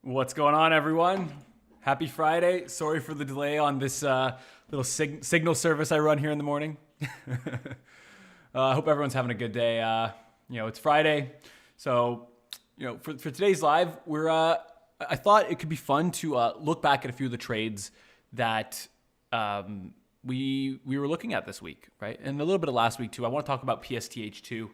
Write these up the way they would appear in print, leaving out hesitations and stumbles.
What's going on, everyone? Happy Friday. Sorry for the delay on this little signal service I run here in the morning. I hope everyone's having a good day. It's Friday. So, for today's live, I thought it could be fun to look back at a few of the trades that we were looking at this week, right? And a little bit of last week, too. I want to talk about PSTH, too.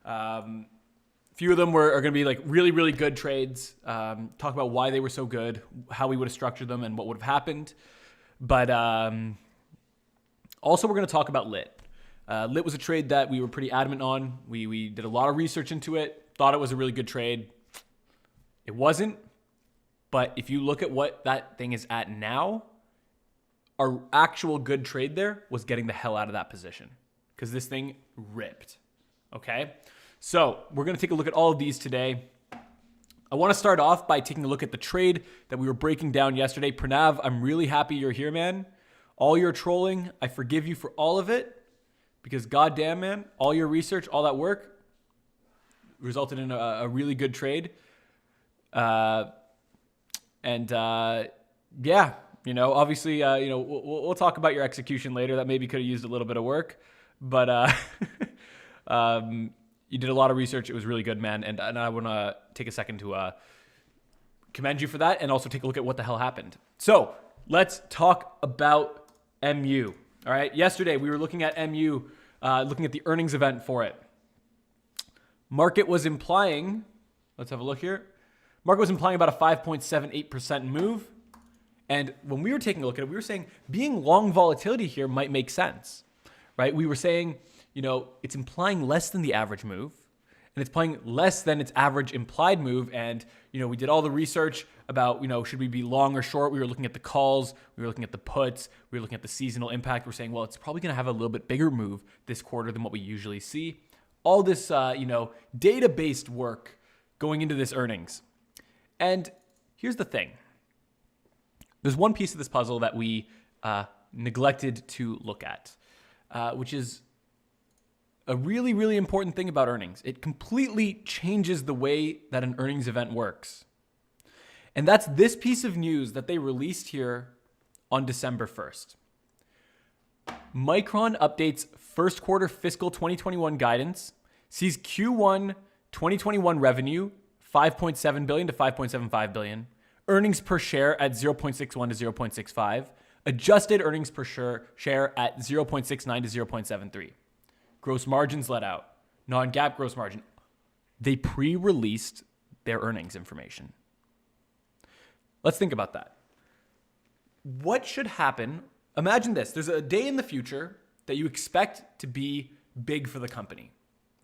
A few of them are going to be like really, really good trades. Talk about why they were so good, how we would have structured them, and what would have happened. But also, we're going to talk about Lit. Lit was a trade that we were pretty adamant on. We did a lot of research into it, thought it was a really good trade. It wasn't. But if you look at what that thing is at now, our actual good trade there was getting the hell out of that position because this thing ripped. Okay? So we're going to take a look at all of these today. I want to start off by taking a look at the trade that we were breaking down yesterday. Pranav, I'm really happy you're here, man. All your trolling, I forgive you for all of it because goddamn, man, all your research, all that work resulted in a really good trade. Obviously, we'll talk about your execution later. That maybe could have used a little bit of work, but you did a lot of research. It was really good, man. And I want to take a second to commend you for that and also take a look at what the hell happened. So let's talk about MU. All right. Yesterday, we were looking at MU, looking at the earnings event for it. Market was implying, let's have a look here. Market was implying about a 5.78% move. And when we were taking a look at it, we were saying being long volatility here might make sense, right? We were saying, it's implying less than the average move, and it's implying less than its average implied move. And, we did all the research about, should we be long or short? We were looking at the calls. We were looking at the puts. We were looking at the seasonal impact. We're saying, well, it's probably going to have a little bit bigger move this quarter than what we usually see. All this, data-based work going into this earnings. And here's the thing. There's one piece of this puzzle that we neglected to look at, which is a really, really important thing about earnings. It completely changes the way that an earnings event works. And that's this piece of news that they released here on December 1st. Micron updates first quarter fiscal 2021 guidance, sees Q1 2021 revenue 5.7 billion to 5.75 billion, earnings per share at 0.61 to 0.65, adjusted earnings per share at 0.69 to 0.73. Gross margins let out. Non-GAAP gross margin. They pre-released their earnings information. Let's think about that. What should happen? Imagine this. There's a day in the future that you expect to be big for the company,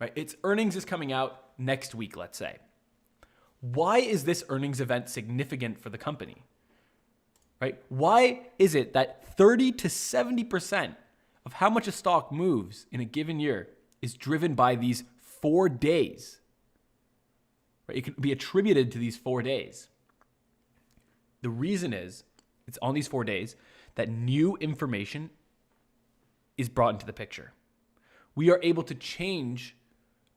right? Its earnings is coming out next week, let's say. Why is this earnings event significant for the company, right? Why is it that 30 to 70% of how much a stock moves in a given year is driven by these 4 days? Right? It can be attributed to these 4 days. The reason is it's on these 4 days that new information is brought into the picture. We are able to change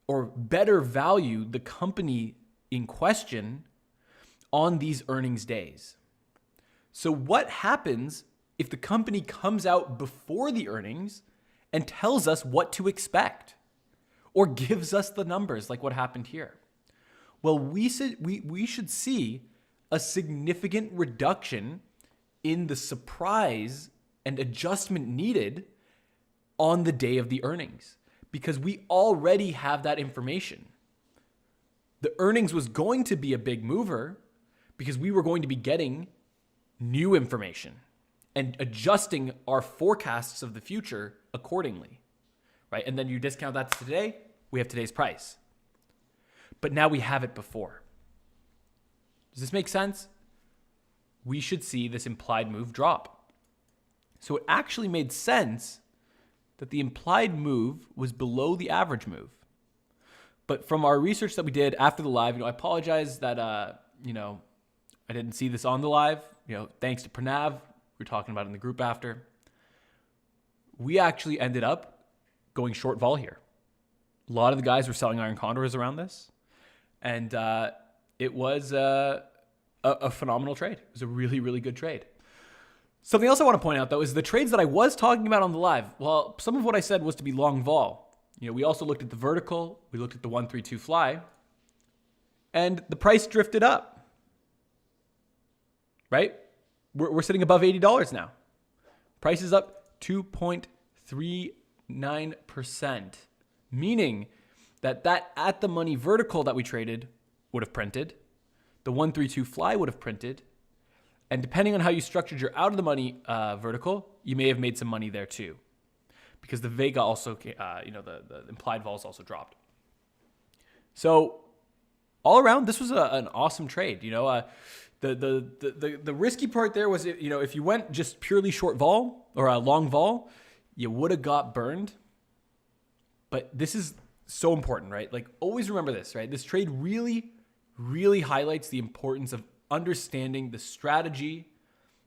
or better value the company in question on these earnings days. So what happens if the company comes out before the earnings and tells us what to expect or gives us the numbers like what happened here? Well, we should see a significant reduction in the surprise and adjustment needed on the day of the earnings because we already have that information. The earnings was going to be a big mover because we were going to be getting new information and adjusting our forecasts of the future accordingly, right? And then you discount that to today, we have today's price. But now we have it before. Does this make sense? We should see this implied move drop. So it actually made sense that the implied move was below the average move. But from our research that we did after the live, I apologize that, I didn't see this on the live. Thanks to Pranav. We were talking about it in the group after. We actually ended up going short vol here. A lot of the guys were selling iron condors around this. And it was a phenomenal trade. It was a really, really good trade. Something else I want to point out, though, is the trades that I was talking about on the live. Well, some of what I said was to be long vol. We also looked at the vertical. We looked at the 132 fly. And the price drifted up. Right? We're sitting above $80 now. Price is up 2.39%. Meaning that at the money vertical that we traded would have printed. The 132 fly would have printed. And depending on how you structured your out of the money vertical, you may have made some money there too. Because the Vega also, the implied vols also dropped. So all around, this was an awesome trade. The risky part there was, if you went just purely short vol or a long vol, you would have got burned. But this is so important, right? Like, always remember this, right? This trade really, really highlights the importance of understanding the strategy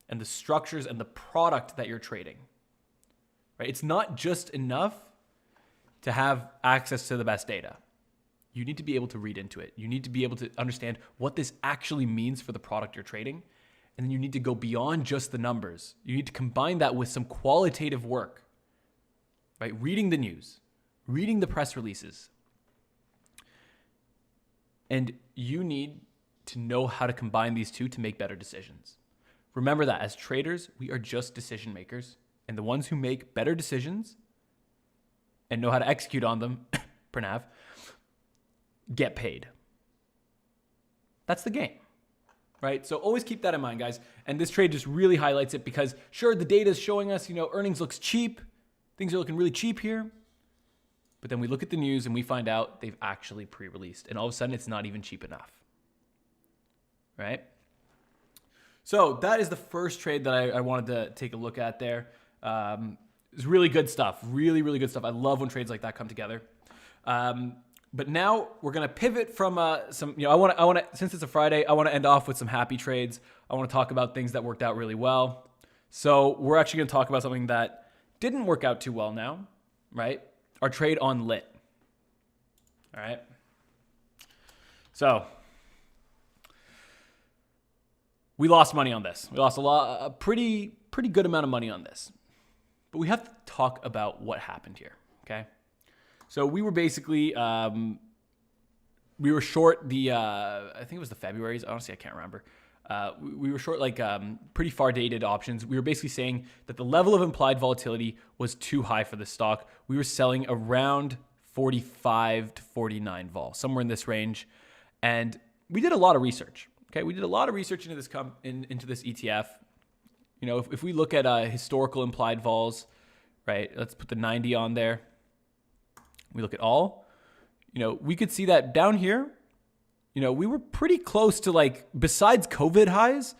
and the structures and the product that you're trading, right? It's not just enough to have access to the best data. You need to be able to read into it. You need to be able to understand what this actually means for the product you're trading. And then you need to go beyond just the numbers. You need to combine that with some qualitative work, right? Reading the news, reading the press releases. And you need to know how to combine these two to make better decisions. Remember that as traders, we are just decision makers. And the ones who make better decisions and know how to execute on them, Pranav, get paid. That's the game, right? So always keep that in mind, guys. And this trade just really highlights it because, sure, the data is showing us, earnings looks cheap. Things are looking really cheap here. But then we look at the news and we find out they've actually pre-released. And all of a sudden, it's not even cheap enough, right? So that is the first trade that I wanted to take a look at there. It's really good stuff. Really, really good stuff. I love when trades like that come together. But now we're going to pivot from some, I want to, since it's a Friday, I want to end off with some happy trades. I want to talk about things that worked out really well. So we're actually going to talk about something that didn't work out too well now, right? Our trade on lit. All right. So we lost money on this. We lost a pretty good amount of money on this. But we have to talk about what happened here, okay? So we were basically, we were short the, I think it was the February's. Honestly, I can't remember. We were short pretty far dated options. We were basically saying that the level of implied volatility was too high for the stock. We were selling around 45 to 49 vol, somewhere in this range. And we did a lot of research. Okay, we did a lot of research into this into this ETF. If we look at historical implied vols, right? Let's put the 90 on there. We look at all. We could see that down here. We were pretty close to, besides COVID highs,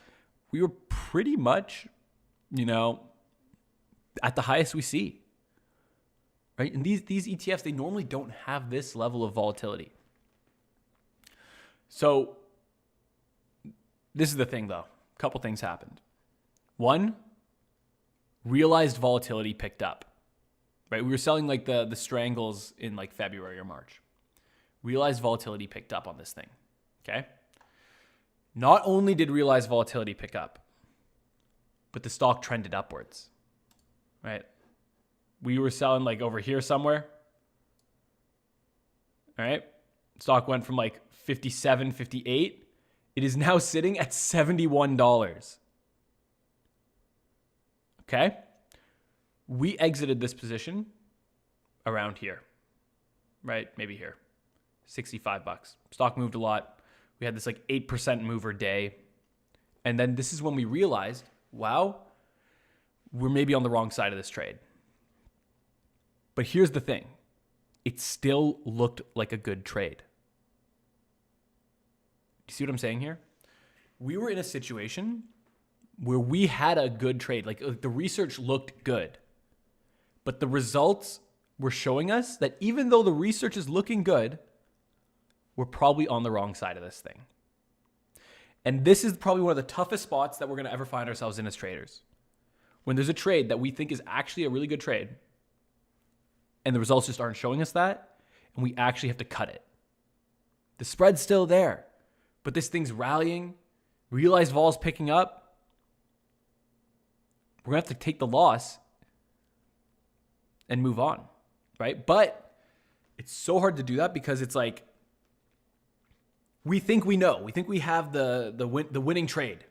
we were pretty much, at the highest we see. Right? And these ETFs, they normally don't have this level of volatility. So this is the thing, though. A couple things happened. One, realized volatility picked up. Right? We were selling the strangles in February or March. Realized volatility picked up on this thing. Okay? Not only did realized volatility pick up, but the stock trended upwards. Right? We were selling over here somewhere. All right? Stock went from 57, 58. It is now sitting at $71. Okay? We exited this position around here, right? Maybe here, $65. Stock moved a lot. We had this 8% mover day. And then this is when we realized, wow, we're maybe on the wrong side of this trade. But here's the thing. It still looked like a good trade. Do you see what I'm saying here? We were in a situation where we had a good trade. The research looked good. But the results were showing us that even though the research is looking good, we're probably on the wrong side of this thing. And this is probably one of the toughest spots that we're going to ever find ourselves in as traders. When there's a trade that we think is actually a really good trade, and the results just aren't showing us that, and we actually have to cut it. The spread's still there, but this thing's rallying. realized vol's picking up, we're going to have to take the loss and move on, right? But it's so hard to do that because it's like, we think we know. We think we have the winning trade.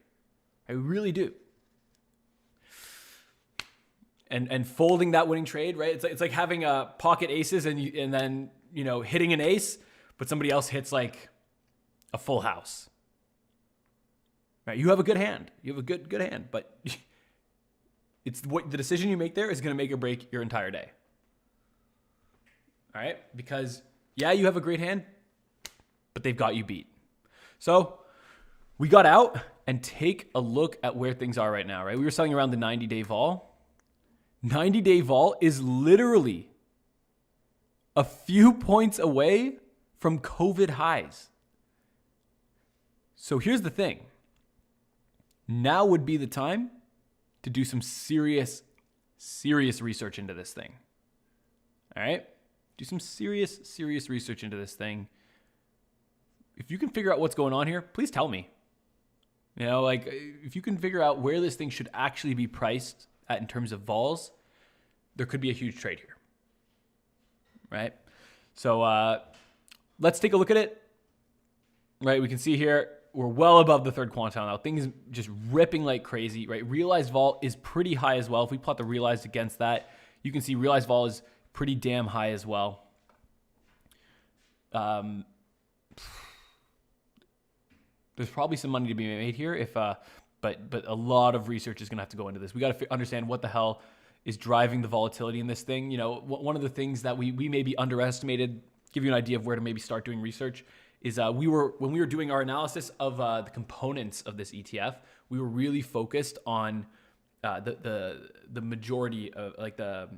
I really do. And folding that winning trade, right? It's like having a pocket aces and then hitting an ace, but somebody else hits like a full house. Right? You have a good hand. You have a good hand, but it's what the decision you make there is going to make or break your entire day. All right? Because yeah, you have a great hand, but they've got you beat. So we got out and take a look at where things are right now, right? We were selling around the 90-day vol. 90-day vol is literally a few points away from COVID highs. So here's the thing. Now would be the time to do some serious research into this thing. All right? Do some serious research into this thing. If you can figure out what's going on here, please tell me. If you can figure out where this thing should actually be priced at in terms of vols, there could be a huge trade here. Right? So let's take a look at it. Right? We can see here, we're well above the third quantile now. Things just ripping like crazy, right? Realized vol is pretty high as well. If we plot the realized against that, you can see realized vol is pretty damn high as well. There's probably some money to be made here, but a lot of research is going to have to go into this. We got to understand what the hell is driving the volatility in this thing. One of the things that we maybe underestimated, give you an idea of where to maybe start doing research, is when we were doing our analysis of the components of this ETF, we were really focused on the majority of like the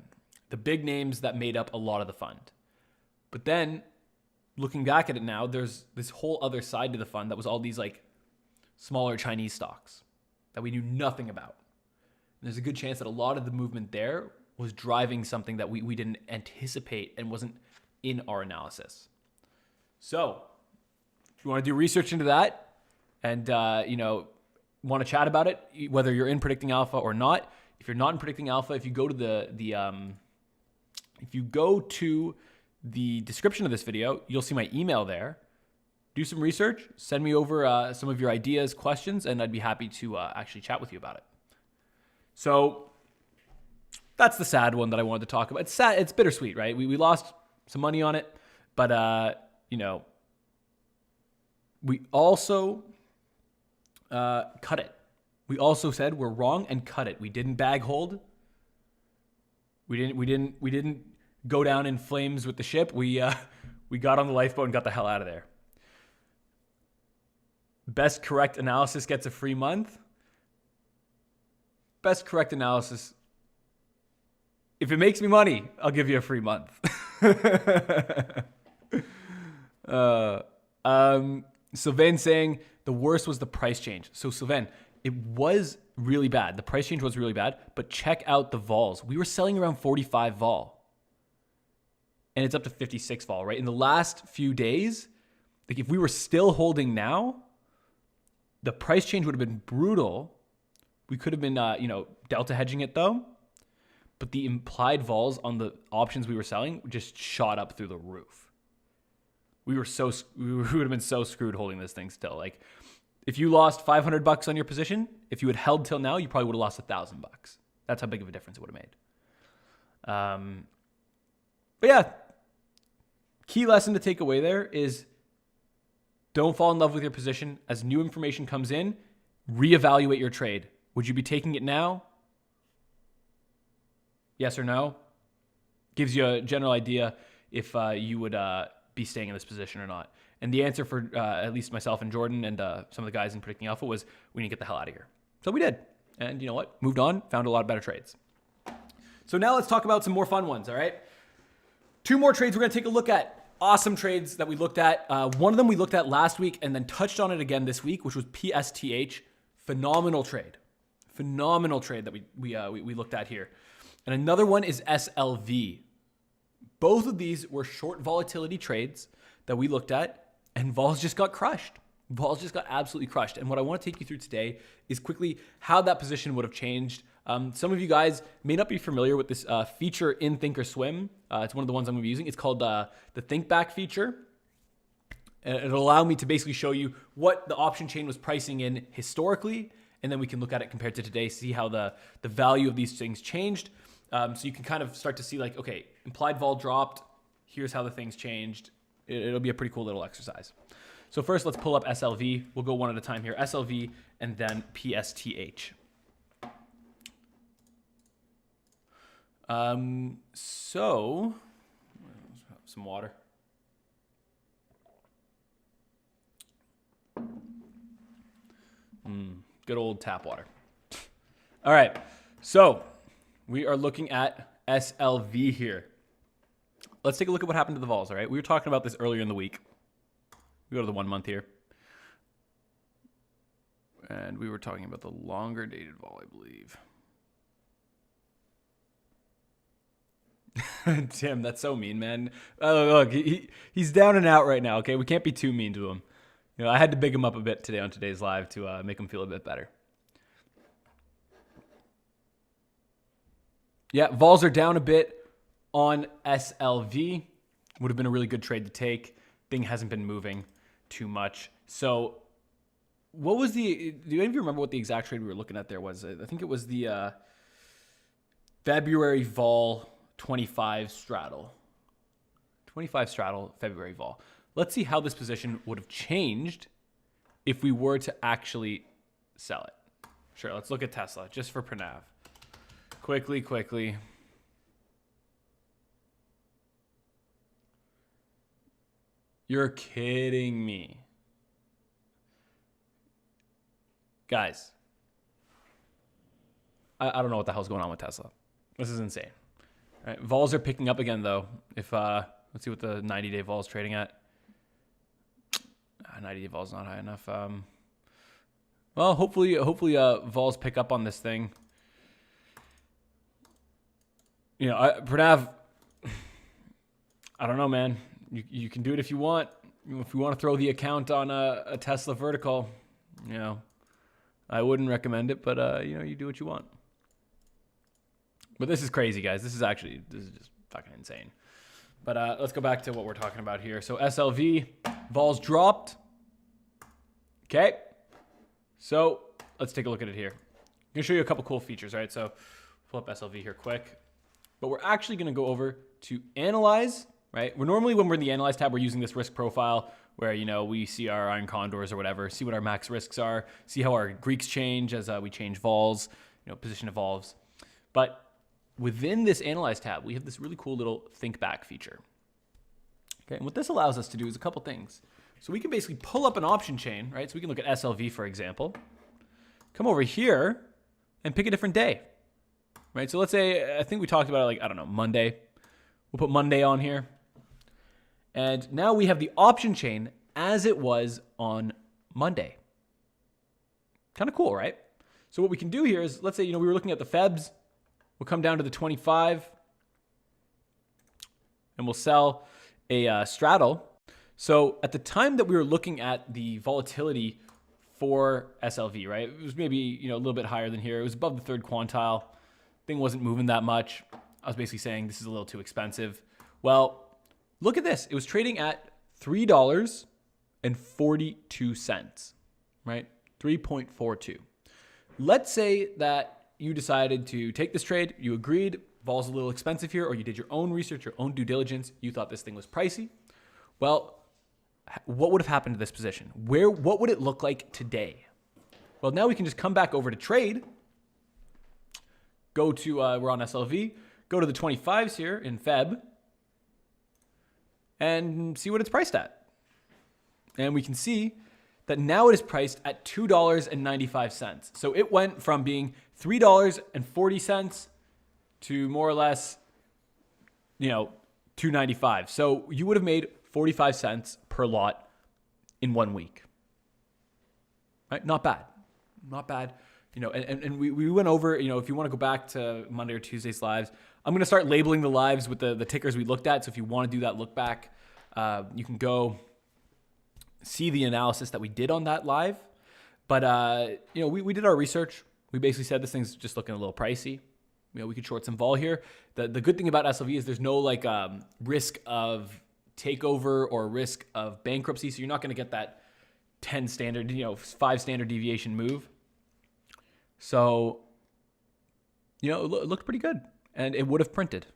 big names that made up a lot of the fund. But then looking back at it now, there's this whole other side to the fund that was all these like smaller Chinese stocks that we knew nothing about. And there's a good chance that a lot of the movement there was driving something that we didn't anticipate and wasn't in our analysis. So if you want to do research into that and want to chat about it, whether you're in Predicting Alpha or not, if you're not in Predicting Alpha, if you go to the description of this video, you'll see my email there. Do some research, send me over some of your ideas, questions, and I'd be happy to actually chat with you about it. So that's the sad one that I wanted to talk about. It's sad, it's bittersweet, right? We lost some money on it, but we also cut it. We also said we're wrong and cut it. We didn't bag hold. We didn't go down in flames with the ship. We got on the lifeboat and got the hell out of there. Best correct analysis gets a free month. Best correct analysis. If it makes me money, I'll give you a free month. Sylvain saying the worst was the price change. So Sylvain, it was really bad. The price change was really bad, but check out the vols. We were selling around 45 vol. And it's up to 56 vol, right? In the last few days, like if we were still holding now, the price change would have been brutal. We could have been, delta hedging it though. But the implied vols on the options we were selling just shot up through the roof. We would have been so screwed holding this thing still. Like if you lost $500 on your position, if you had held till now, you probably would have lost $1,000. That's how big of a difference it would have made. But yeah, key lesson to take away there is don't fall in love with your position. As new information comes in, reevaluate your trade. Would you be taking it now? Yes or no? Gives you a general idea if you would be staying in this position or not. And the answer for at least myself and Jordan and some of the guys in Predicting Alpha was we need to get the hell out of here. So we did. And you know what? Moved on, found a lot of better trades. So now let's talk about some more fun ones, all right? 2 more trades we're going to take a look at. Awesome trades that we looked at. One of them we looked at last week and then touched on it again this week, which was PSTH. Phenomenal trade that we looked at here. And another one is SLV. Both of these were short volatility trades that we looked at, and vols just got crushed. Vols just got absolutely crushed. And what I want to take you through today is quickly how that position would have changed. Some of you guys may not be familiar with this feature in Thinkorswim. It's one of the ones I'm going to be using. It's called the Think Back feature. And it'll allow me to basically show you what the option chain was pricing in historically, and then we can look at it compared to today, see how the value of these things changed. So you can kind of start to see like, okay, implied vol dropped. Here's how the things changed. It'll be a pretty cool little exercise. So first, let's pull up SLV. We'll go one at a time here. SLV and then PSTH. So, some water. Good old tap water. All right, so we are looking at SLV here. Let's take a look at what happened to the vols, all right? We were talking about this earlier in the week. We go to the 1 month here. And we were talking about the longer dated vol, I believe. Tim, that's so mean, man. Look, he's down and out right now, okay? We can't be too mean to him. You know, I had to big him up a bit today on today's live to make him feel a bit better. Yeah, vols are down a bit on SLV. Would have been a really good trade to take. Thing hasn't been moving too much. So what was do any of you remember what the exact trade we were looking at there was? I think it was the February vol 25 straddle. 25 straddle, February vol. Let's see how this position would have changed if we were to actually sell it. Sure, let's look at Tesla just for Pranav. Quickly. You're kidding me. Guys, I don't know what the hell's going on with Tesla. This is insane. All right, vols are picking up again, though. If let's see what the 90-day vol is trading at. 90-day vol is not high enough. Well, hopefully, vols pick up on this thing. You know, Pranav, I don't know, man. You can do it if you want. If you want to throw the account on a Tesla vertical, you know, I wouldn't recommend it, but you know, you do what you want. But this is crazy, guys. This is just fucking insane. But let's go back to what we're talking about here. So SLV, vols dropped. Okay. So let's take a look at it here. I'm going to show you a couple cool features, right? So pull up SLV here quick. But we're actually going to go over to analyze, right? Normally when we're in the analyze tab, we're using this risk profile where, you know, we see our iron condors or whatever, see what our max risks are, see how our Greeks change as we change vols, you know, position evolves. But within this analyze tab, we have this really cool little think back feature. Okay, and what this allows us to do is a couple things. So we can basically pull up an option chain, right? So we can look at SLV, for example, come over here and pick a different day, right? So let's say, I think we talked about it like, I don't know, Monday. We'll put Monday on here. And now we have the option chain as it was on Monday. Kind of cool, right? So what we can do here is, let's say, you know, we were looking at the Febs. We'll come down to the 25 and we'll sell a straddle. So at the time that we were looking at the volatility for SLV, right? It was maybe, you know, a little bit higher than here. It was above the third quantile. Thing wasn't moving that much. I was basically saying this is a little too expensive. Well, look at this. It was trading at $3.42, right? 3.42. Let's say that you decided to take this trade, you agreed, vol's a little expensive here, or you did your own research, your own due diligence, you thought this thing was pricey. Well, what would have happened to this position? What would it look like today? Well, now we can just come back over to trade, go to, we're on SLV, go to the 25s here in Feb, and see what it's priced at. And we can see that now it is priced at $2.95. So it went from being $3.40 to more or less, you know, $2.95. So you would have made 45 cents per lot in 1 week. Right? Not bad. Not bad. You know, and we went over, you know, if you want to go back to Monday or Tuesday's lives, I'm going to start labeling the lives with the tickers we looked at. So if you want to do that look back, you can go see the analysis that we did on that live. But, we did our research. We basically said this thing's just looking a little pricey. We could short some vol here. The good thing about SLV is there's no risk of takeover or risk of bankruptcy. So you're not going to get that 10 standard, 5 standard deviation move. So, it looked pretty good and it would have printed.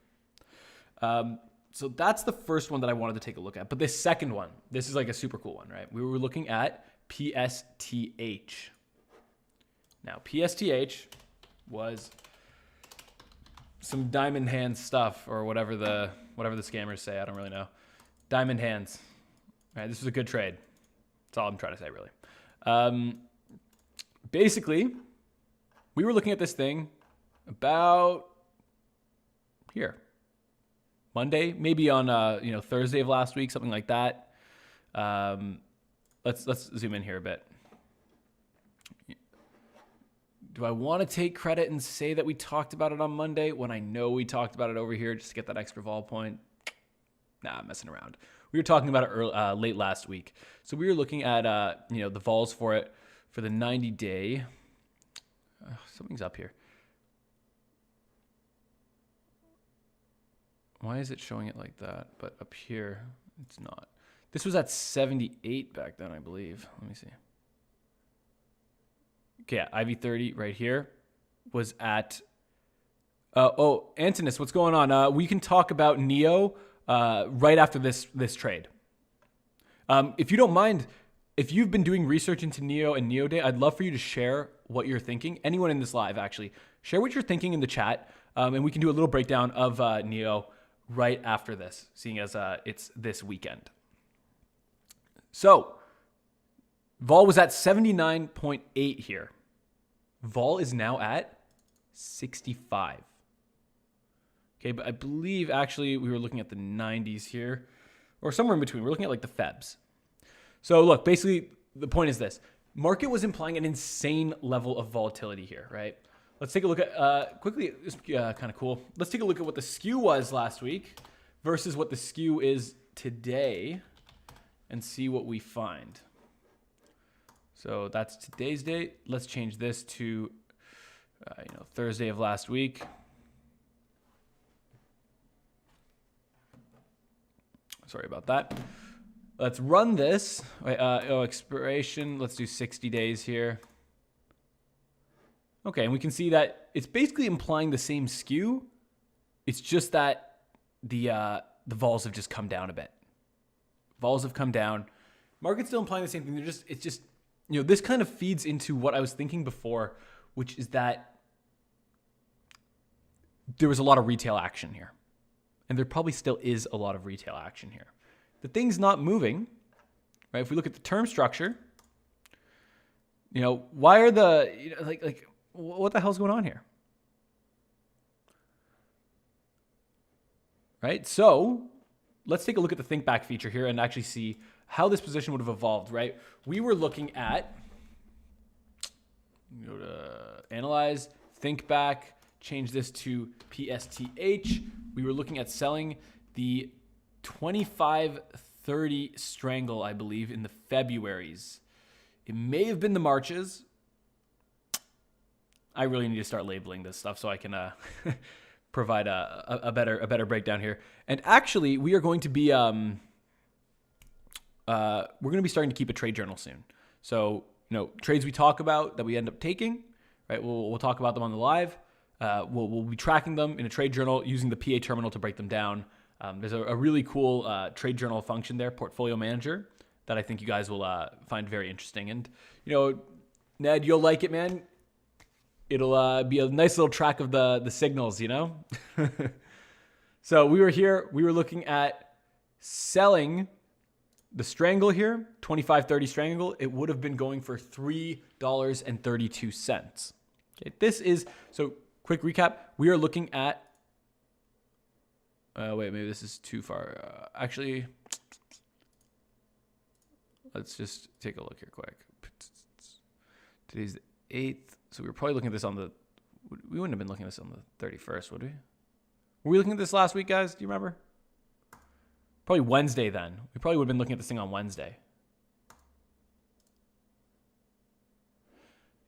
So that's the first one that I wanted to take a look at. But this second one, this is like a super cool one, right? We were looking at PSTH. Now, PSTH was some diamond hands stuff or whatever the scammers say. I don't really know. Diamond hands. All right, this was a good trade. That's all I'm trying to say, really. Basically, we were looking at this thing about here. Monday, maybe on Thursday of last week, something like that. Let's zoom in here a bit. Do I want to take credit and say that we talked about it on Monday when I know we talked about it over here just to get that extra vol point? Nah, I'm messing around. We were talking about it late last week. So we were looking at the vols for it for the 90-day. Something's up here. Why is it showing it like that? But up here, it's not. This was at 78 back then, I believe. Let me see. Okay, yeah, IV30 right here was at... Antonis, what's going on? We can talk about NEO right after this trade. If you don't mind, if you've been doing research into NEO and NEO Day, I'd love for you to share what you're thinking. Anyone in this live, actually. Share what you're thinking in the chat, and we can do a little breakdown of NEO right after this, seeing as it's this weekend. So, vol was at 79.8 here. Vol is now at 65. Okay, but I believe actually we were looking at the 90s here, or somewhere in between. We're looking at like the Febs. So look, basically the point is this. Market was implying an insane level of volatility here, right? Let's take a look at, quickly, this kind of cool. Let's take a look at what the skew was last week versus what the skew is today and see what we find. So that's today's date. Let's change this to, Thursday of last week. Sorry about that. Let's run this. Expiration. Let's do 60 days here. Okay, and we can see that it's basically implying the same skew. It's just that the vols have just come down a bit. Vols have come down. Market's still implying the same thing. It's just this kind of feeds into what I was thinking before, which is that there was a lot of retail action here. And there probably still is a lot of retail action here. The thing's not moving, right? If we look at the term structure, why are the, what the hell's going on here? Right? So let's take a look at the think back feature here and actually see how this position would have evolved, right? We were looking at, go to analyze, think back, change this to PSTH. We were looking at selling the 25-30 strangle, I believe, in the Februaries. It may have been the Marches. I really need to start labeling this stuff so I can provide a better breakdown here. And actually, we are going to be starting to keep a trade journal soon. So trades we talk about that we end up taking, right? We'll talk about them on the live. We'll be tracking them in a trade journal using the PA terminal to break them down. There's a really cool trade journal function there, portfolio manager, that I think you guys will find very interesting. And Ned, you'll like it, man. It'll be a nice little track of the signals, So we were here. We were looking at selling the strangle here, 25-30 strangle. It would have been going for $3.32. Okay, this is, so quick recap. We are looking at, wait, maybe this is too far. Actually, let's just take a look here quick. Today's the 8th. So we were probably looking at this on the, we wouldn't have been looking at this on the 31st, would we? Were we looking at this last week, guys? Do you remember? Probably Wednesday then. We probably would have been looking at this thing on Wednesday.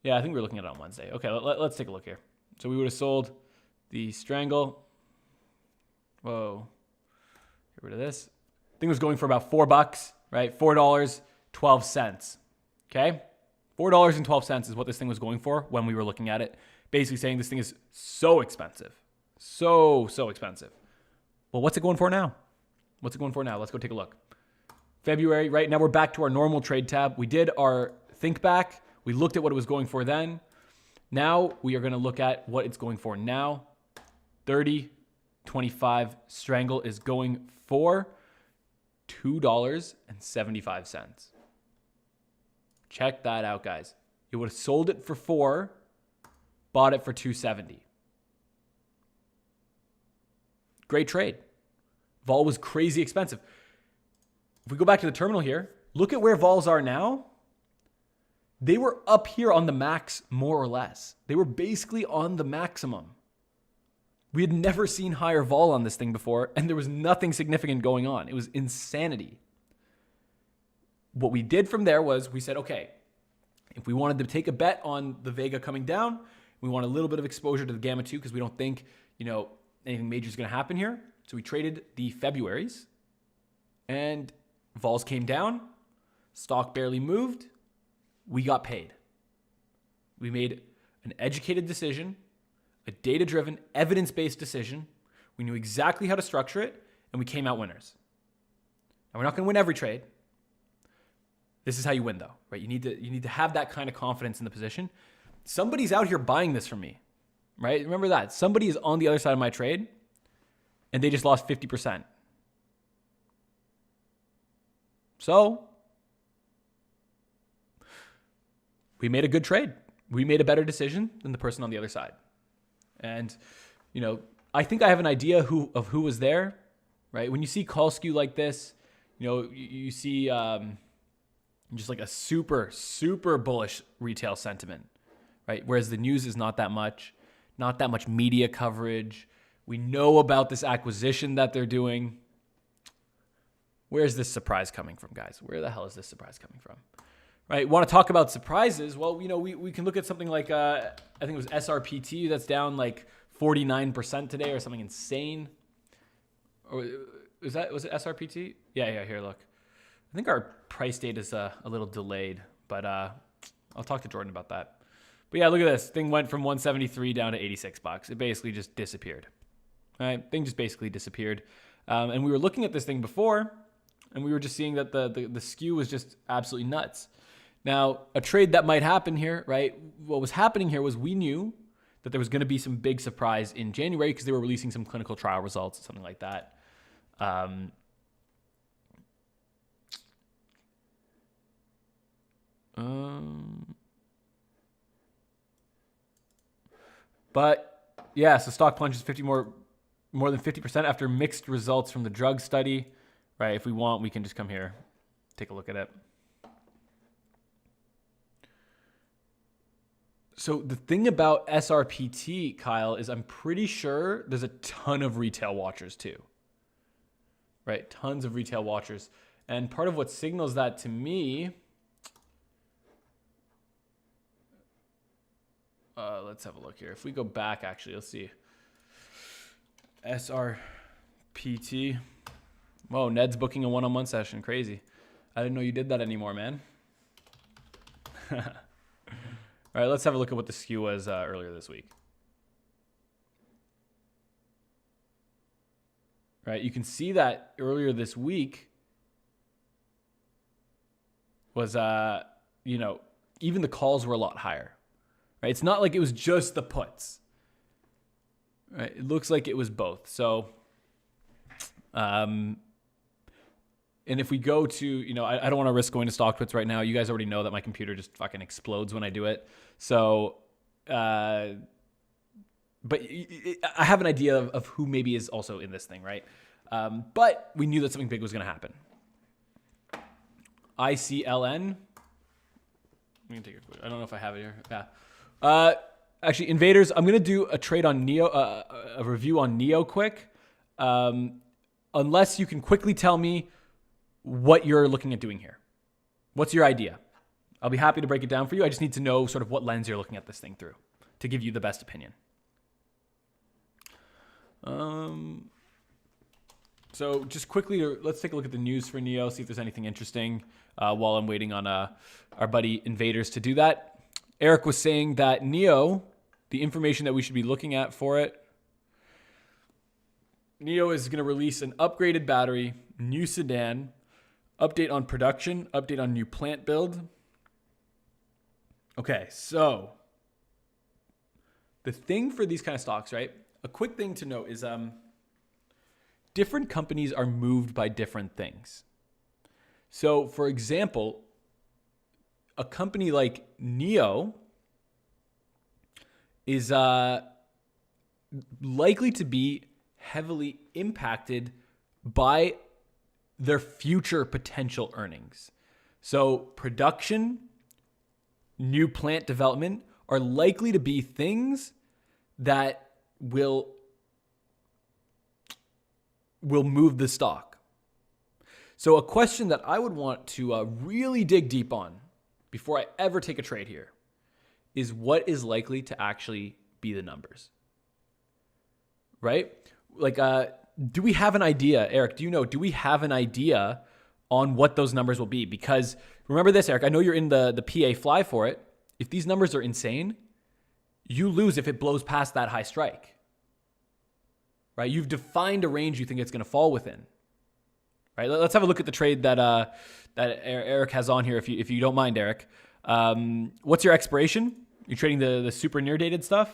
Yeah, I think we were looking at it on Wednesday. Okay, let's take a look here. So we would have sold the Strangle. Whoa. Get rid of this. I think it was going for about $4, right? $4.12. Okay? $4.12 is what this thing was going for when we were looking at it. Basically saying this thing is so expensive. So expensive. Well, what's it going for now? What's it going for now? Let's go take a look. February, right? Now we're back to our normal trade tab. We did our think back. We looked at what it was going for then. Now we are going to look at what it's going for now. 30.25 Strangle is going for $2.75. Check that out, guys. You would have sold it for $4, bought it for $2.70. Great trade. Vol was crazy expensive. If we go back to the terminal here, look at where vols are now. They were up here on the max, more or less. They were basically on the maximum. We had never seen higher vol on this thing before, and there was nothing significant going on. It was insanity. What we did from there was we said, okay, if we wanted to take a bet on the Vega coming down, we want a little bit of exposure to the Gamma 2 because we don't think, anything major is going to happen here. So we traded the Februaries, and vols came down. Stock barely moved. We got paid. We made an educated decision, a data-driven, evidence-based decision. We knew exactly how to structure it, and we came out winners. Now, we're not going to win every trade. This is how you win, though, right? You need to have that kind of confidence in the position. Somebody's out here buying this from me, right? Remember that. Somebody is on the other side of my trade, and they just lost 50%. So we made a good trade. We made a better decision than the person on the other side. And, I think I have an idea of who was there, right? When you see call skew like this, you see just like a super, super bullish retail sentiment, right? Whereas the news is not that much media coverage. We know about this acquisition that they're doing. Where's this surprise coming from, guys? Where the hell is this surprise coming from? Right? Want to talk about surprises? Well, we can look at something like, I think it was SRPT that's down like 49% today or something insane. Or was it SRPT? Yeah, here, look. I think our price date is a little delayed, but I'll talk to Jordan about that. But yeah, look at this. Thing went from 173 down to $86. It basically just disappeared. Right? Thing just basically disappeared. And we were looking at this thing before, and we were just seeing that the skew was just absolutely nuts. Now, a trade that might happen here, right? What was happening here was we knew that there was going to be some big surprise in January because they were releasing some clinical trial results, something like that. But yeah, so stock plunges more than 50% after mixed results from the drug study, right? If we want, we can just come here, take a look at it. So the thing about SRPT, Kyle, is I'm pretty sure there's a ton of retail watchers too, right? Tons of retail watchers. And part of what signals that to me, let's have a look here. If we go back, actually, let's see. SRPT. Whoa, Ned's booking a one-on-one session. Crazy. I didn't know you did that anymore, man. All right, let's have a look at what the skew was earlier this week. Right, you can see that earlier this week was, even the calls were a lot higher. Right, it's not like it was just the puts. Right, it looks like it was both. So, and if we go to, I don't want to risk going to stock puts right now. You guys already know that my computer just fucking explodes when I do it. So, but I have an idea of who maybe is also in this thing, right? But we knew that something big was going to happen. ICLN. I'm going to take a quick. I don't know if I have it here. Yeah. Actually, Invaders, I'm going to do a trade on Neo, a review on Neo quick. Unless you can quickly tell me what you're looking at doing here. What's your idea? I'll be happy to break it down for you. I just need to know sort of what lens you're looking at this thing through to give you the best opinion. So just quickly, let's take a look at the news for NIO, see if there's anything interesting while I'm waiting on our buddy Invaders to do that. Eric was saying that NIO, the information that we should be looking at for it, NIO is going to release an upgraded battery, new sedan, update on production, update on new plant build. Okay, so the thing for these kind of stocks, right? A quick thing to note is different companies are moved by different things. So, for example, a company like NIO is likely to be heavily impacted by their future potential earnings. So, production, new plant development are likely to be things that will move the stock. So a question that I would want to really dig deep on before I ever take a trade here is what is likely to actually be the numbers, right? Like, do we have an idea, Eric? Do we have an idea on what those numbers will be? Because remember this, Eric, I know you're in the PA fly for it. If these numbers are insane, you lose if it blows past that high strike, right? You've defined a range you think it's going to fall within, right? Let's have a look at the trade that Eric has on here, if you don't mind, Eric. What's your expiration? You're trading the super near dated stuff?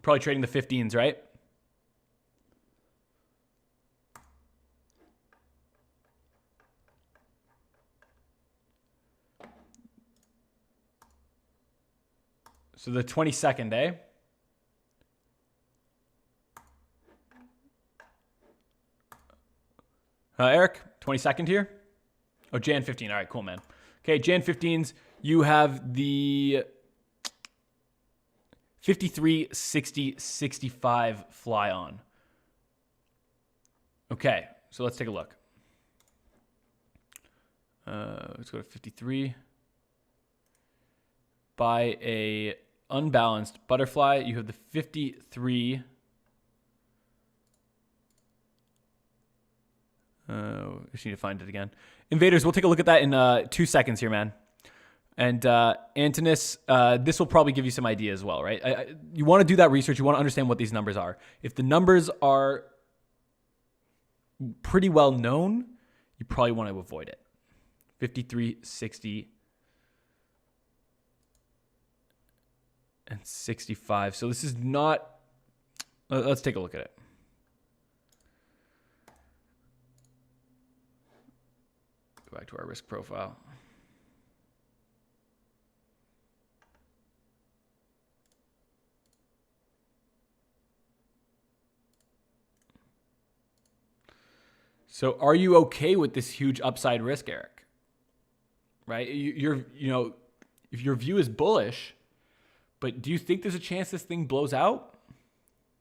Probably trading the 15s, right? So the 22nd, eh? Eric, 22nd here? Oh, Jan 15. All right, cool, man. Okay, Jan 15s, you have the 53, 60, 65 fly on. Okay, so let's take a look. Let's go to 53. By a unbalanced butterfly, you have the 53. I just need to find it again. Invaders, we'll take a look at that in 2 seconds here, man. And Antonis, this will probably give you some idea as well, right? You want to do that research. You want to understand what these numbers are. If the numbers are pretty well known, you probably want to avoid it. 53, 60, and 65. So this is not... let's take a look at it. Go back to our risk profile. So are you okay with this huge upside risk, Eric? Right? If your view is bullish, but do you think there's a chance this thing blows out?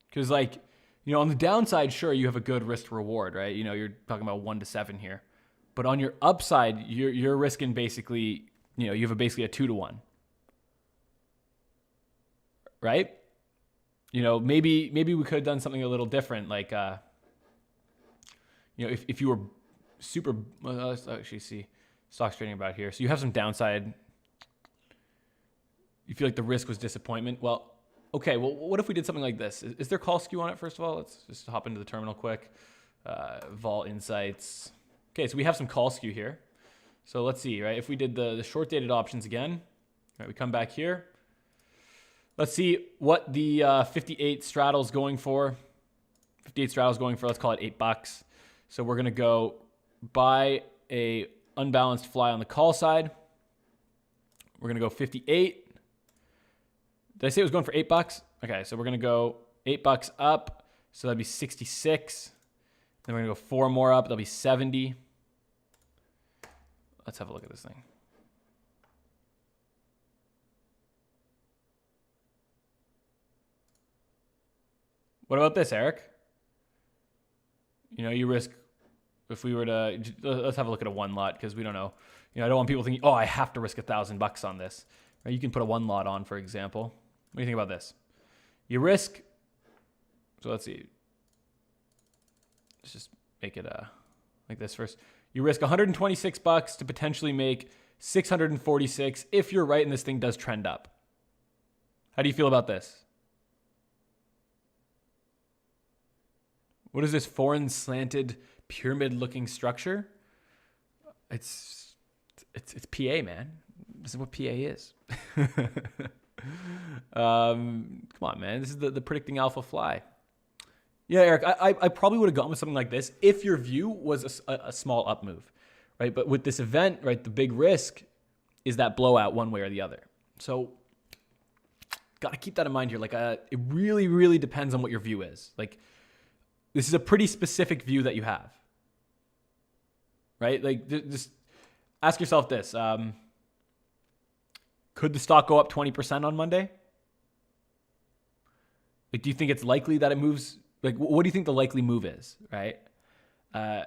Because on the downside, sure, you have a good risk to reward, right? You're talking about 1 to 7 here. But on your upside, you're risking basically, you have basically a 2 to 1. Right? Maybe we could have done something a little different, like if you were super, let's actually see stocks trading about here. So you have some downside. You feel like the risk was disappointment. Well, okay. Well, what if we did something like this? Is there call skew on it? First of all, let's just hop into the terminal quick. Vol Insights. Okay, so we have some call skew here. So let's see, right? If we did the short dated options again, right? We come back here. Let's see what the 58 straddle's going for. 58 straddle's going for, let's call it $8. So we're going to go buy a unbalanced fly on the call side. We're going to go 58. Did I say it was going for $8? Okay, so we're going to go $8 up. So that'd be 66. Then we're going to go 4 more up. That'll be 70. Let's have a look at this thing. What about this, Eric? You risk, if we were to, let's have a look at a one lot because we don't know. I don't want people thinking, oh, I have to risk $1,000 on this. Right? You can put a one lot on, for example. What do you think about this? You risk, so let's see. Let's just make it like this first. You risk $126 to potentially make $646 if you're right and this thing does trend up. How do you feel about this? What is this foreign slanted pyramid looking structure? It's PA, man. This is what PA is. Come on, man. This is the predicting alpha fly. Yeah, Eric, I probably would have gone with something like this if your view was a small up move, right? But with this event, right, the big risk is that blowout one way or the other. So got to keep that in mind here. Like, it really, really depends on what your view is. Like, this is a pretty specific view that you have, right? Like, just ask yourself this. Could the stock go up 20% on Monday? Like, do you think it's likely that it moves? Like, what do you think the likely move is, right?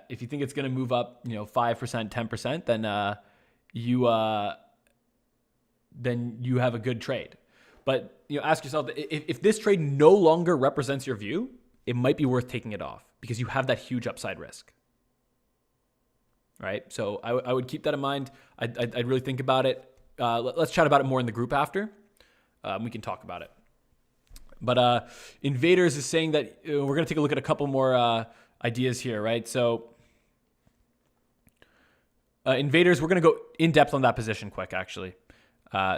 If you think it's going to move up, 5%, 10%, then you have a good trade. But ask yourself, if this trade no longer represents your view, it might be worth taking it off because you have that huge upside risk, right? So I would keep that in mind. I'd really think about it. Let's chat about it more in the group after. We can talk about it. But Invaders is saying that we're going to take a look at a couple more ideas here, right? So Invaders, we're going to go in depth on that position quick, actually.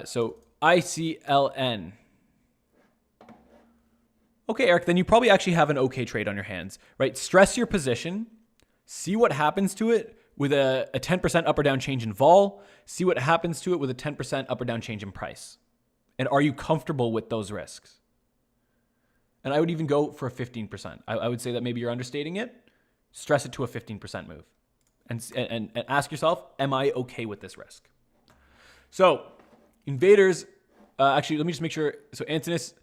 So ICLN. Okay, Eric, then you probably actually have an okay trade on your hands, right? Stress your position, see what happens to it with a 10% up or down change in vol, see what happens to it with a 10% up or down change in price. And are you comfortable with those risks? And I would even go for a 15%. I would say that maybe you're understating it. Stress it to a 15% move. And ask yourself, am I okay with this risk? So, Invaders, actually, let me just make sure. So, Antonis,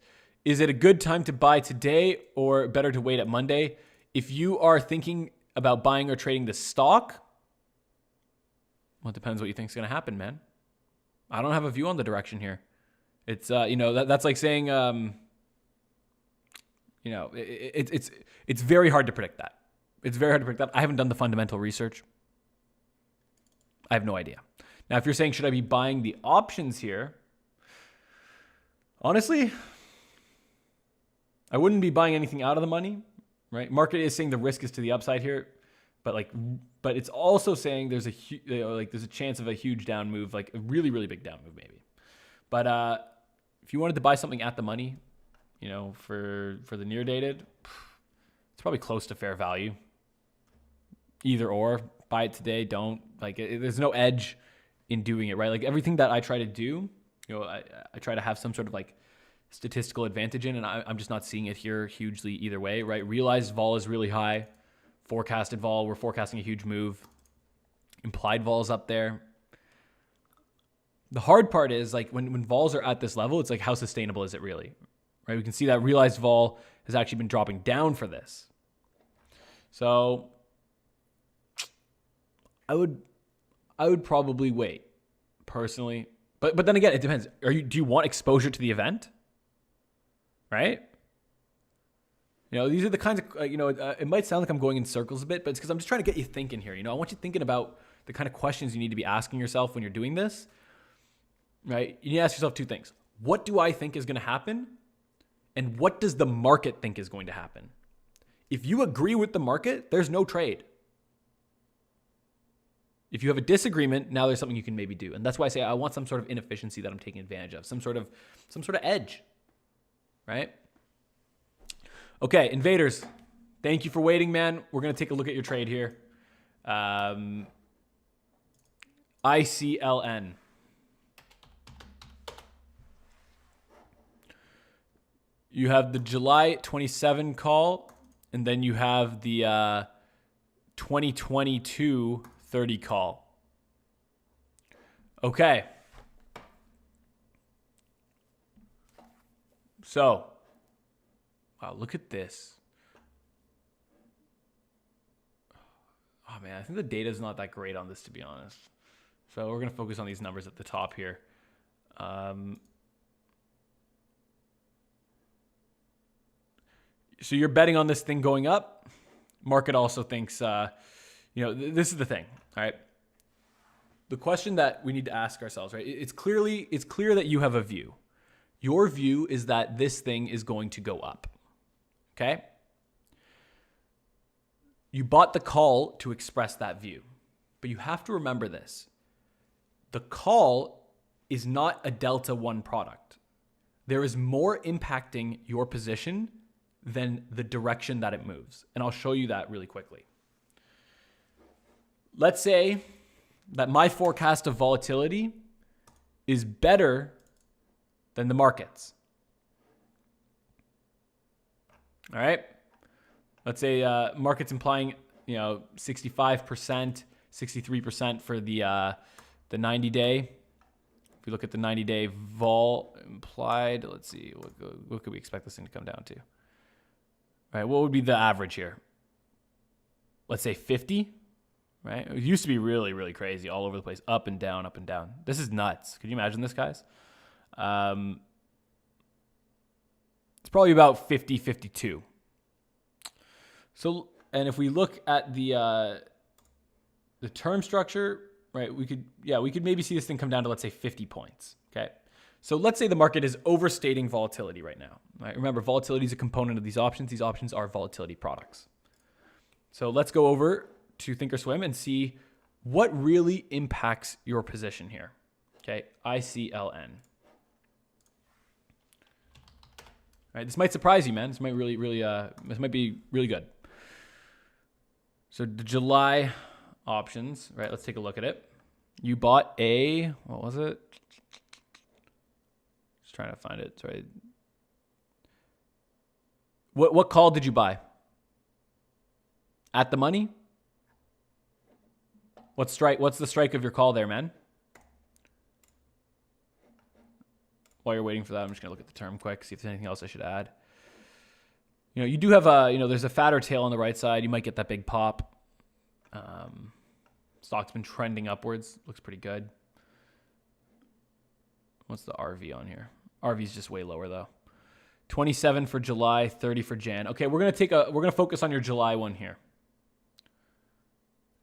is it a good time to buy today or better to wait at Monday? If you are thinking about buying or trading the stock, well, it depends what you think is going to happen, man. I don't have a view on the direction here. It's, that's like saying, it's very hard to predict that. It's very hard to predict that. I haven't done the fundamental research. I have no idea. Now, if you're saying, should I be buying the options here? Honestly, I wouldn't be buying anything out of the money, right? Market is saying the risk is to the upside here, but it's also saying there's a chance of a huge down move, like a really, really big down move maybe. But if you wanted to buy something at the money, for the near dated, it's probably close to fair value. Either or, buy it today, don't. There's no edge in doing it, right? Like everything that I try to do, I try to have some sort of statistical advantage in, and I'm just not seeing it here hugely either way, right? Realized vol is really high. Forecasted vol, we're forecasting a huge move. Implied vol is up there. The hard part is when vols are at this level, it's how sustainable is it really, right? We can see that realized vol has actually been dropping down for this. So I would probably wait personally, but then again, it depends. Do you want exposure to the event? Right? These are the kinds of, it might sound like I'm going in circles a bit, but it's because I'm just trying to get you thinking here. I want you thinking about the kind of questions you need to be asking yourself when you're doing this, right? You need to ask yourself two things. What do I think is going to happen? And what does the market think is going to happen? If you agree with the market, there's no trade. If you have a disagreement, now there's something you can maybe do. And that's why I say I want some sort of inefficiency that I'm taking advantage of, some sort of edge. Right? Okay, Invaders, thank you for waiting, man. We're going to take a look at your trade here. ICLN. You have the July 27 call, and then you have the 2022 30 call. Okay. So, wow, look at this. Oh man, I think the data is not that great on this, to be honest. So we're going to focus on these numbers at the top here. So you're betting on this thing going up. Market also thinks, this is the thing, all right? The question that we need to ask ourselves, right? It's clear that you have a view. Your view is that this thing is going to go up, okay? You bought the call to express that view, but you have to remember this. The call is not a Delta One product. There is more impacting your position than the direction that it moves. And I'll show you that really quickly. Let's say that my forecast of volatility is better than the market's. All right. Let's say market's implying 65%, 63% for the 90-day. If we look at the 90-day vol implied, let's see, what could we expect this thing to come down to? All right, what would be the average here? Let's say 50, right? It used to be really, really crazy all over the place, up and down, up and down. This is nuts. Could you imagine this, guys? It's probably about 50, 52. So, and if we look at the term structure, right, we could maybe see this thing come down to, let's say, 50 points, okay? So let's say the market is overstating volatility right now, right? Remember, volatility is a component of these options. These options are volatility products. So let's go over to Thinkorswim and see what really impacts your position here, okay? ICLN. All right, this might surprise you, man. This might this might be really good. So the July options, right? Let's take a look at it. You bought what was it? Just trying to find it. Sorry. What call did you buy? At the money? What's the strike of your call there, man? While you're waiting for that, I'm just gonna look at the term quick, see if there's anything else I should add. You do have there's a fatter tail on the right side. You might get that big pop. Stock's been trending upwards. Looks pretty good. What's the RV on here? RV is just way lower though. 27 for July, 30 for Jan. Okay, we're gonna focus on your July one here.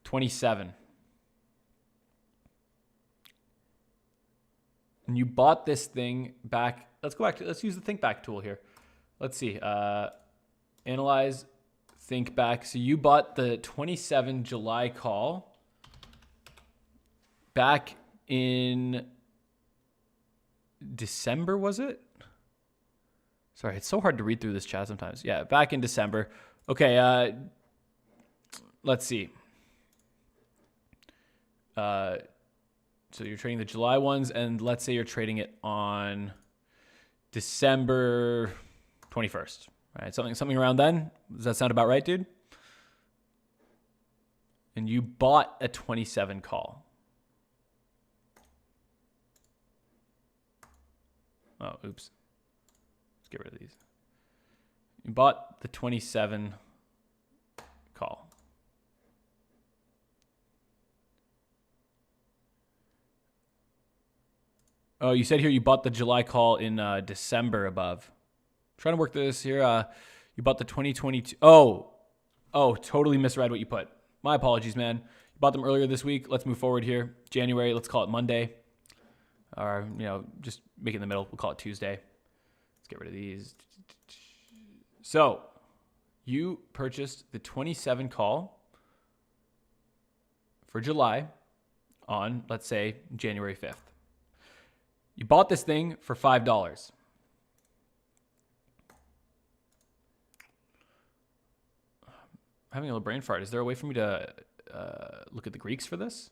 27. And you bought this thing back. Let's use the think back tool here. Let's see. Analyze, think back. So you bought the 27 July call back in December, was it? Sorry, it's so hard to read through this chat sometimes. Yeah, back in December. Okay, let's see. So you're trading the July ones, and let's say you're trading it on December 21st. Right, something around then. Does that sound about right, dude? And you bought a 27 call. Oh, oops. Let's get rid of these. You bought the 27 call. Oh, you said here you bought the July call in December above. Trying to work this here. You bought the 2022. Oh, totally misread what you put. My apologies, man. You bought them earlier this week. Let's move forward here. January, let's call it Monday. Or, just make it in the middle. We'll call it Tuesday. Let's get rid of these. So, you purchased the 27 call for July on, let's say, January 5th. You bought this thing for $5. Having a little brain fart. Is there a way for me to look at the Greeks for this?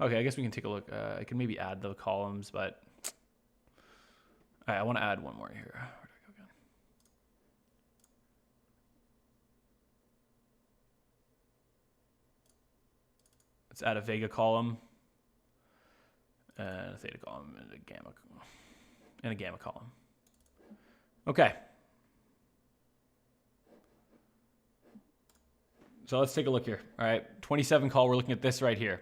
Okay, I guess we can take a look. I can maybe add the columns, but all right, I want to add one more here. Where did I go again? Let's add a Vega column and a theta column and a gamma column. Okay. So let's take a look here. All right, 27 call. We're looking at this right here.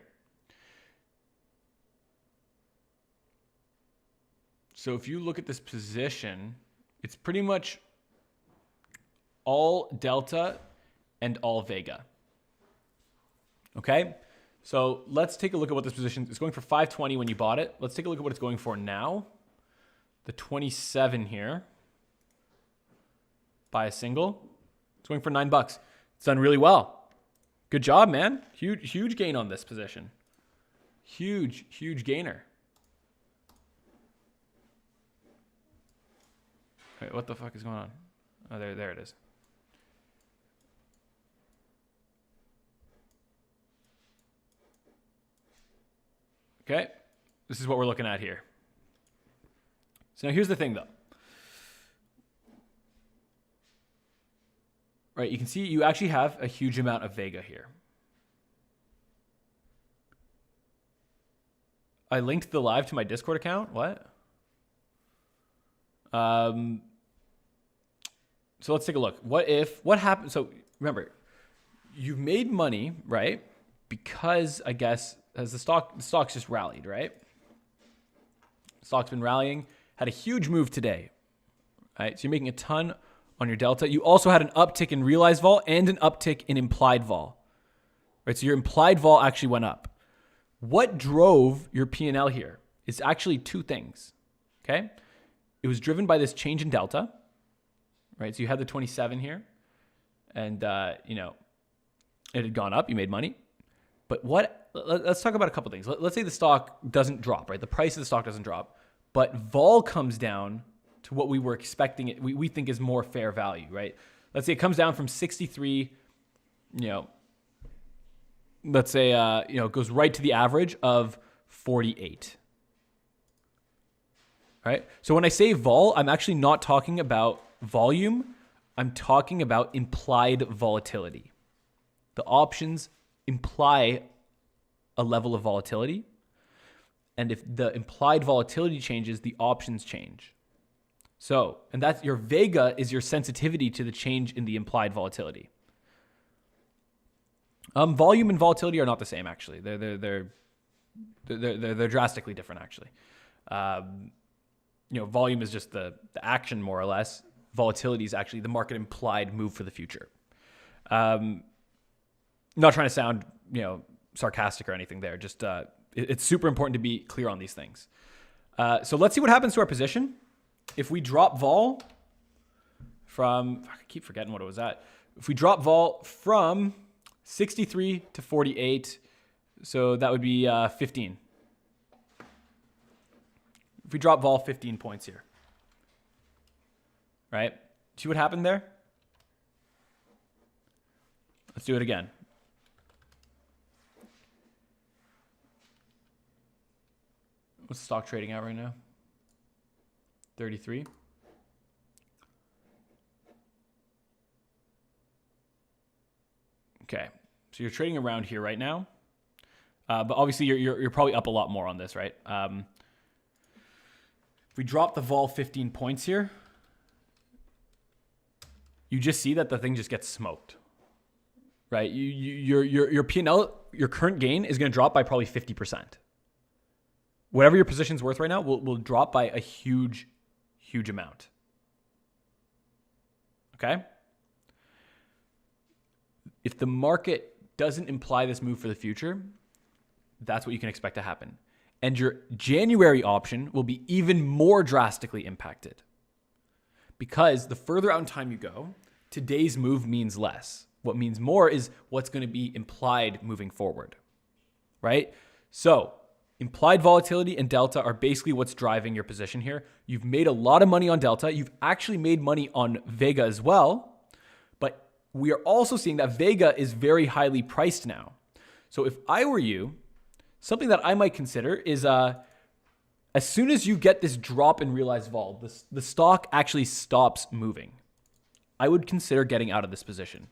So if you look at this position, it's pretty much all Delta and all Vega. Okay, so let's take a look at what this position is going for. 520 when you bought it. Let's take a look at what it's going for now. The 27 here. Buy a single. It's going for $9. It's done really well. Good job, man. Huge gain on this position. Huge gainer. Wait, what the fuck is going on? Oh, there it is. Okay, this is what we're looking at here. So now here's the thing though. Right, you can see you actually have a huge amount of Vega here. I linked the live to my Discord account. What? So let's take a look. What happened? So remember, you've made money, right? Because I guess as the stock's just rallied, right? Stock's been rallying, had a huge move today, right? So you're making a ton on your Delta. You also had an uptick in realized vol and an uptick in implied vol, right? So your implied vol actually went up. What drove your P&L here is actually two things, okay? It was driven by this change in Delta, right? So you had the 27 here and, it had gone up, you made money. But let's talk about a couple things. Let's say the stock doesn't drop, right? The price of the stock doesn't drop, but vol comes down to what we were expecting it. We think is more fair value, right? Let's say it comes down from 63, let's say, it goes right to the average of 48. Right? So when I say vol, I'm actually not talking about volume. I'm talking about implied volatility. The options imply a level of volatility. And if the implied volatility changes, the options change. So, and that's your Vega is your sensitivity to the change in the implied volatility. Volume and volatility are not the same, actually. They're drastically different, actually. Volume is just the action, more or less. Volatility is actually the market implied move for the future. Not trying to sound, sarcastic or anything there. Just it's super important to be clear on these things. So let's see what happens to our position. If we drop vol from, I keep forgetting what it was at. If we drop vol from 63 to 48, so that would be 15. If we drop vol 15 points here, right? See what happened there? Let's do it again. What's the stock trading at right now? 33. Okay, so you're trading around here right now, but obviously you're probably up a lot more on this, right? If we drop the vol 15 points here, you just see that the thing just gets smoked, right? Your P&L, your current gain is going to drop by probably 50%. Whatever your position's worth right now will drop by a huge amount. Okay? If the market doesn't imply this move for the future, that's what you can expect to happen. And your January option will be even more drastically impacted. Because the further out in time you go, today's move means less. What means more is what's going to be implied moving forward. Right? So, implied volatility and Delta are basically what's driving your position here. You've made a lot of money on Delta. You've actually made money on Vega as well. But we are also seeing that Vega is very highly priced now. So if I were you, something that I might consider is as soon as you get this drop in realized vol, the stock actually stops moving. I would consider getting out of this position,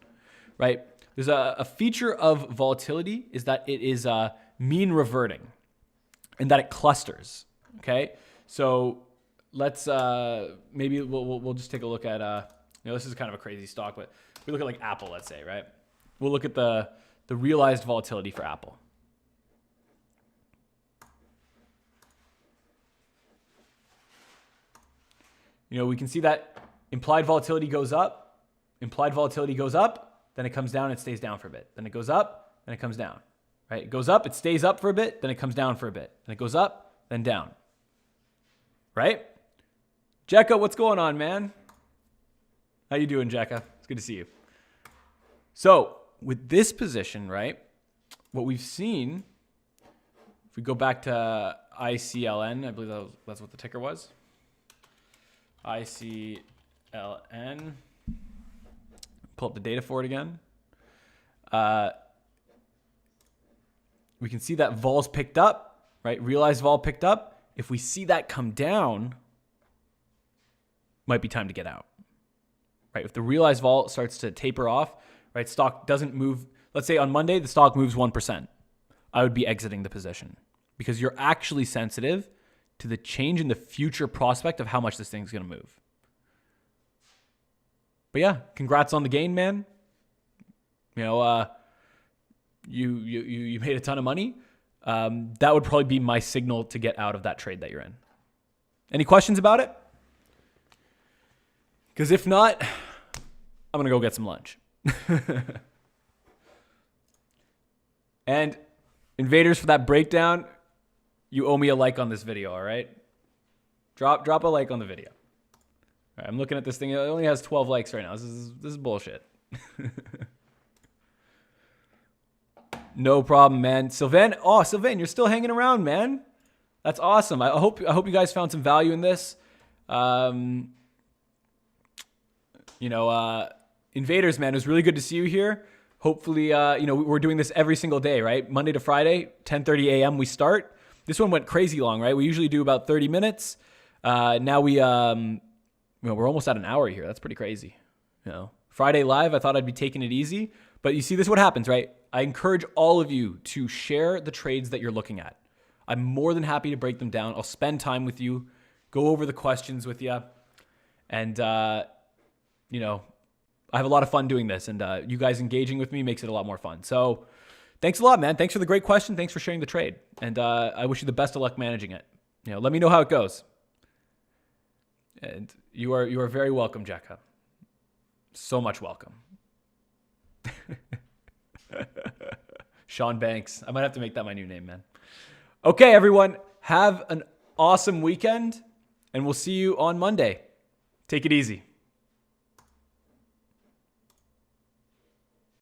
right? There's a feature of volatility is that it is mean reverting. And that it clusters, okay? So let's, we'll just take a look at, this is kind of a crazy stock, but if we look at like Apple, let's say, right? we'll look at the realized volatility for Apple. You know, we can see that implied volatility goes up, then it comes down, it stays down for a bit. Then it goes up, then it comes down, right? It goes up, it stays up for a bit, then it comes down for a bit. Then it goes up, then down, right? Jekka, what's going on, man? How you doing, Jekka? It's good to see you. So with this position, right, what we've seen, if we go back to ICLN, I believe that's what the ticker was. ICLN. Pull up the data for it again. We can see that vol's picked up, right? Realized vol picked up. If we see that come down, might be time to get out, right? If the realized vol starts to taper off, right? Stock doesn't move. Let's say on Monday, the stock moves 1%. I would be exiting the position because you're actually sensitive to the change in the future prospect of how much this thing's going to move. But yeah, congrats on the gain, man. You know, you made a ton of money. That would probably be my signal to get out of that trade that you're in. Any questions about it? Because if not, I'm going to go get some lunch. And invaders, for that breakdown, you owe me a like on this video, all right? Drop a like on the video. All right, I'm looking at this thing. It only has 12 likes right now. This is bullshit. No problem, man. Sylvain, you're still hanging around, man. That's awesome. I hope you guys found some value in this. Invaders, man, it was really good to see you here. Hopefully, we're doing this every single day, right? Monday to Friday, 10:30 a.m. we start. This one went crazy long, right? We usually do about 30 minutes. Now we're almost at an hour here. That's pretty crazy. You know, Friday live, I thought I'd be taking it easy, but you see, this is what happens, right? I encourage all of you to share the trades that you're looking at. I'm more than happy to break them down. I'll spend time with you, go over the questions with you, and I have a lot of fun doing this, and you guys engaging with me makes it a lot more fun. So thanks a lot, man. Thanks for the great question. Thanks for sharing the trade. And I wish you the best of luck managing it. You know, let me know how it goes. And you are very welcome, Jekka. So much welcome. Sean Banks. I might have to make that my new name, man. Okay, everyone. Have an awesome weekend, and we'll see you on Monday. Take it easy.